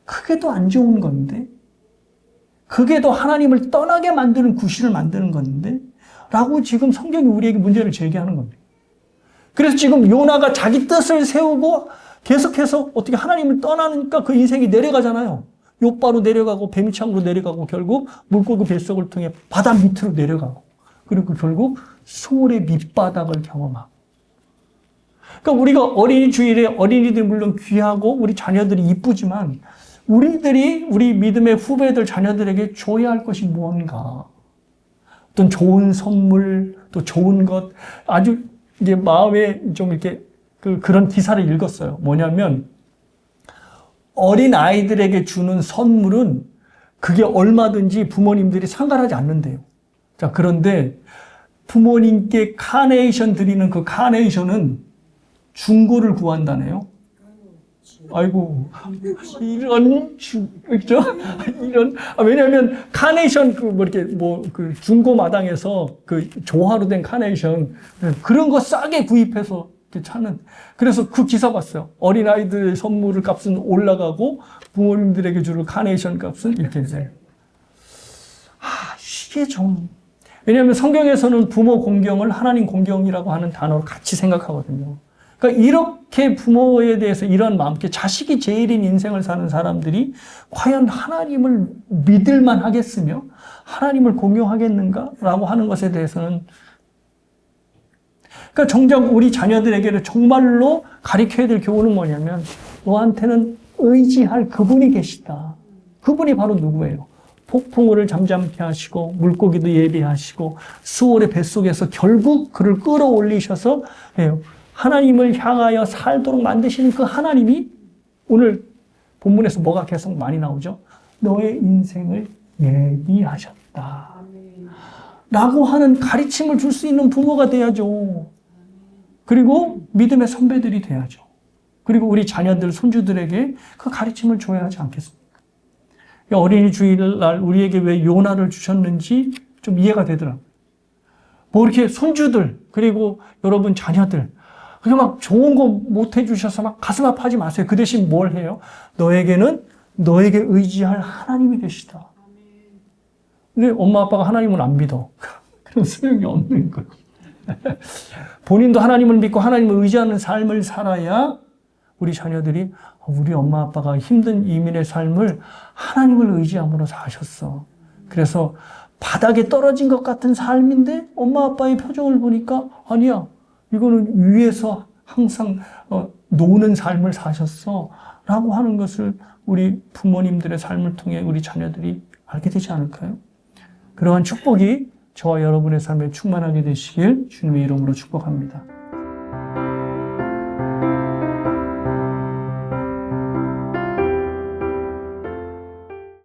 그게 더 안 좋은 건데, 그게 더 하나님을 떠나게 만드는 구실을 만드는 건데 라고 지금 성경이 우리에게 문제를 제기하는 겁니다. 그래서 지금 요나가 자기 뜻을 세우고 계속해서 어떻게 하나님을 떠나니까 그 인생이 내려가잖아요. 욥바로 내려가고 뱀창으로 내려가고 결국 물고기 뱃속을 통해 바다 밑으로 내려가고 그리고 결국 소울의 밑바닥을 경험하고. 그러니까 우리가 어린이 주일에 어린이들이 물론 귀하고 우리 자녀들이 이쁘지만 우리들이 우리 믿음의 후배들 자녀들에게 줘야 할 것이 무언가. 어떤 좋은 선물, 또 좋은 것, 아주 이게 마음에 좀 이렇게 그런 기사를 읽었어요. 뭐냐면 어린 아이들에게 주는 선물은 그게 얼마든지 부모님들이 상관하지 않는데요. 자, 그런데 부모님께 카네이션 드리는 그 카네이션은 중고를 구한다네요. 아이고, 그죠? 왜냐면 카네이션, 그 중고 마당에서 그 조화로 된 카네이션, 그런 거 싸게 구입해서 찾는. 그래서 그 기사 봤어요. 어린아이들 선물 값은 올라가고 부모님들에게 주는 카네이션 값은 이렇게 돼요. 이게 좀. 왜냐하면 성경에서는 부모 공경을 하나님 공경이라고 하는 단어로 같이 생각하거든요. 그러니까 이렇게 부모에 대해서 이런 마음, 자식이 제일인 인생을 사는 사람들이 과연 하나님을 믿을만 하겠으며 하나님을 공경하겠는가라고 하는 것에 대해서는 그러니까 정작 우리 자녀들에게는 정말로 가르쳐야 될 교훈은 뭐냐면 너한테는 의지할 그분이 계시다. 그분이 바로 누구예요? 폭풍우를 잠잠케 하시고 물고기도 예비하시고 수월의 뱃속에서 결국 그를 끌어올리셔서 하나님을 향하여 살도록 만드시는 그 하나님이 오늘 본문에서 뭐가 계속 많이 나오죠? 너의 인생을 예비하셨다. 라고 하는 가르침을 줄 수 있는 부모가 돼야죠. 그리고 믿음의 선배들이 돼야죠. 그리고 우리 자녀들, 손주들에게 그 가르침을 줘야 하지 않겠습니까? 어린이 주일날 우리에게 왜 요나를 주셨는지 좀 이해가 되더라고요. 뭐 이렇게 손주들, 그리고 여러분 자녀들, 그게 막 좋은 거 못 해주셔서 막 가슴 아파하지 마세요. 그 대신 뭘 해요? 너에게는 너에게 의지할 하나님이 계시다. 근데 엄마 아빠가 하나님을 안 믿어. 그럼 소용이 없는 거예요. 본인도 하나님을 믿고 하나님을 의지하는 삶을 살아야 우리 자녀들이 우리 엄마 아빠가 힘든 이민의 삶을 하나님을 의지함으로 사셨어. 그래서 바닥에 떨어진 것 같은 삶인데 엄마 아빠의 표정을 보니까 아니야. 이거는 위에서 항상 노는 삶을 사셨어. 라고 하는 것을 우리 부모님들의 삶을 통해 우리 자녀들이 알게 되지 않을까요? 그러한 축복이 저와 여러분의 삶에 충만하게 되시길 주님의 이름으로 축복합니다.